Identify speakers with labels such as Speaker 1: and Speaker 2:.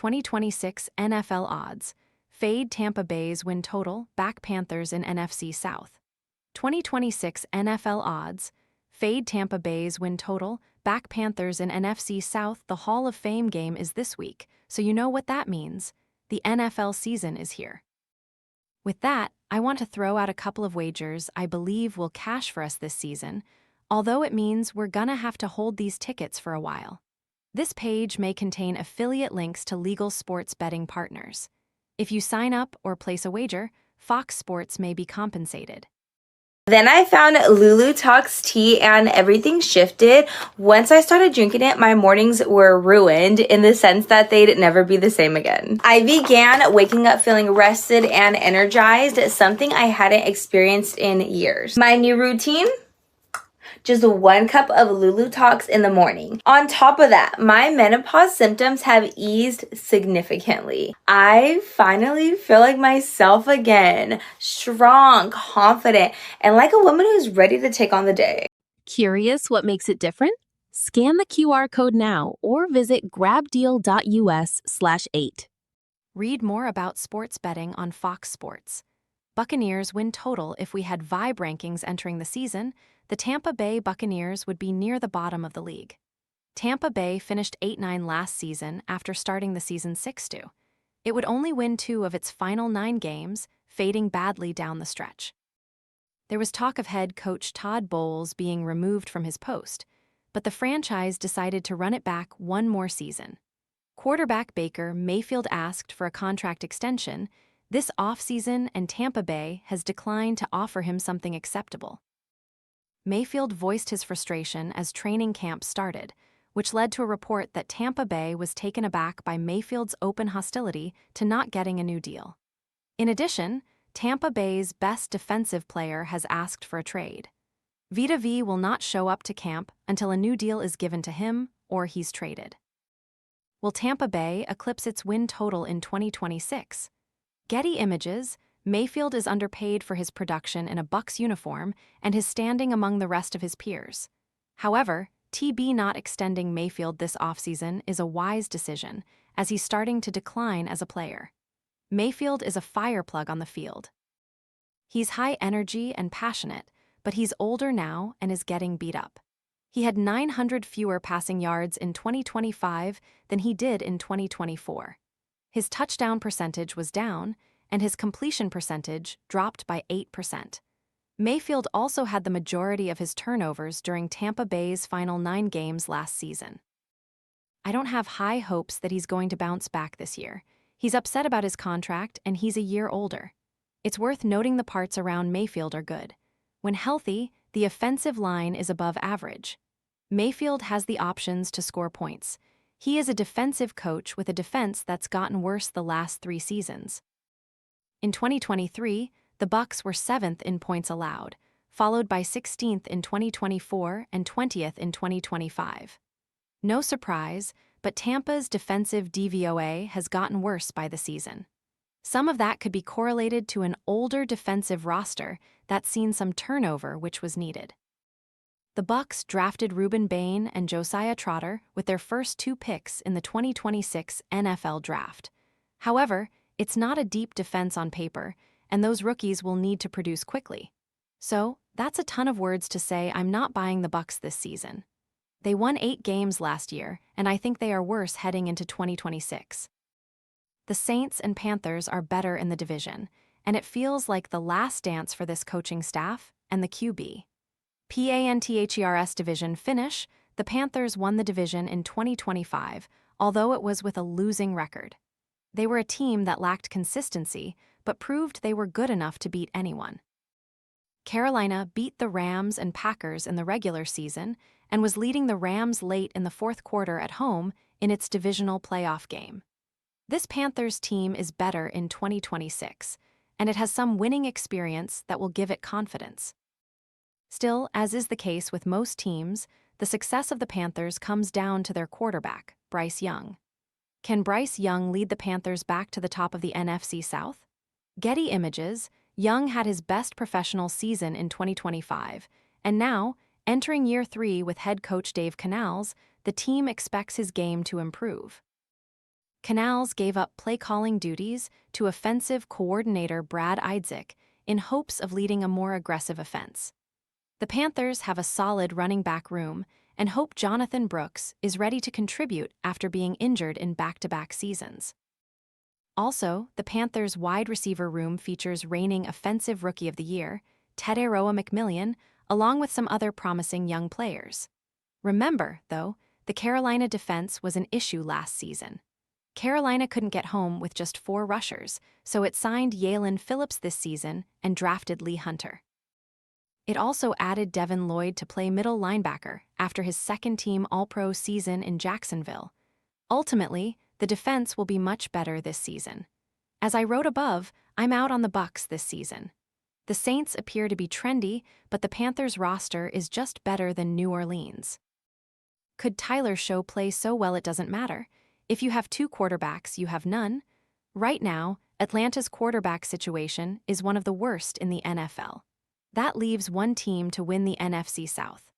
Speaker 1: 2026 NFL odds. Fade Tampa Bay's win total, back Panthers in NFC South. 2026 NFL odds. Fade Tampa Bay's win total, back Panthers in NFC South. The Hall of Fame game is this week, so you know what that means. The NFL season is here. With that, I want to throw out a couple of wagers I believe will cash for us this season, although it means we're gonna have to hold these tickets for a while. This page may contain affiliate links to legal sports betting partners. If you sign up or place a wager, Fox Sports may be compensated.
Speaker 2: Then I found Lulu Talks tea and everything shifted. Once I started drinking it, my mornings were ruined in the sense that they'd never be the same again. I began waking up feeling rested and energized, something I hadn't experienced in years. My new routine? Just 1 cup of Lulu Talks in the morning. On top of that, my menopause symptoms have eased significantly. I finally feel like myself again, strong, confident, and like a woman who's ready to take on the day.
Speaker 3: Curious what makes it different? Scan the QR code now or visit grabdeal.us/8.
Speaker 1: Read more about sports betting on Fox Sports. Buccaneers win total. If we had Vibe rankings entering the season, the Tampa Bay Buccaneers would be near the bottom of the league. Tampa Bay finished 8-9 last season after starting the season 6-2. It would only win 2 of its final 9 games, fading badly down the stretch. There was talk of head coach Todd Bowles being removed from his post, but the franchise decided to run it back one more season. Quarterback Baker Mayfield asked for a contract extension this offseason, and Tampa Bay has declined to offer him something acceptable. Mayfield voiced his frustration as training camp started, which led to a report that Tampa Bay was taken aback by Mayfield's open hostility to not getting a new deal. In addition, Tampa Bay's best defensive player has asked for a trade. Vita V will not show up to camp until a new deal is given to him or he's traded. Will Tampa Bay eclipse its win total in 2026? Getty Images, Mayfield is underpaid for his production in a Bucs uniform and his standing among the rest of his peers. However, TB not extending Mayfield this offseason is a wise decision, as he's starting to decline as a player. Mayfield is a fireplug on the field. He's high energy and passionate, but he's older now and is getting beat up. He had 900 fewer passing yards in 2025 than he did in 2024. His touchdown percentage was down, and his completion percentage dropped by 8%. Mayfield also had the majority of his turnovers during Tampa Bay's final 9 games last season. I don't have high hopes that he's going to bounce back this year. He's upset about his contract, and he's a year older. It's worth noting the parts around Mayfield are good. When healthy, the offensive line is above average. Mayfield has the options to score points. He is a defensive coach with a defense that's gotten worse the last 3 seasons. In 2023, the Bucs were 7th in points allowed, followed by 16th in 2024 and 20th in 2025. No surprise, but Tampa's defensive DVOA has gotten worse by the season. Some of that could be correlated to an older defensive roster that's seen some turnover which was needed. The Bucs drafted Reuben Bain and Josiah Trotter with their first 2 picks in the 2026 NFL Draft. However, it's not a deep defense on paper, and those rookies will need to produce quickly. So, that's a ton of words to say I'm not buying the Bucs this season. They won 8 games last year, and I think they are worse heading into 2026. The Saints and Panthers are better in the division, and it feels like the last dance for this coaching staff and the QB. Panthers division finish, the Panthers won the division in 2025, although it was with a losing record. They were a team that lacked consistency, but proved they were good enough to beat anyone. Carolina beat the Rams and Packers in the regular season and was leading the Rams late in the 4th quarter at home in its divisional playoff game. This Panthers team is better in 2026, and it has some winning experience that will give it confidence. Still, as is the case with most teams, the success of the Panthers comes down to their quarterback, Bryce Young. Can Bryce Young lead the Panthers back to the top of the NFC South? Getty Images, Young had his best professional season in 2025, and now, entering year 3 with head coach Dave Canales, the team expects his game to improve. Canals gave up play-calling duties to offensive coordinator Brad Idzik in hopes of leading a more aggressive offense. The Panthers have a solid running back room and hope Jonathan Brooks is ready to contribute after being injured in back-to-back seasons. Also, the Panthers' wide receiver room features reigning Offensive Rookie of the Year, Teteroa McMillian, along with some other promising young players. Remember, though, the Carolina defense was an issue last season. Carolina couldn't get home with just 4 rushers, so it signed Yalen Phillips this season and drafted Lee Hunter. It also added Devin Lloyd to play middle linebacker after his second-team All-Pro season in Jacksonville. Ultimately, the defense will be much better this season. As I wrote above, I'm out on the Bucs this season. The Saints appear to be trendy, but the Panthers roster is just better than New Orleans. Could Tyler Show play so well it doesn't matter? If you have 2 quarterbacks, you have none. Right now, Atlanta's quarterback situation is one of the worst in the NFL. That leaves one team to win the NFC South.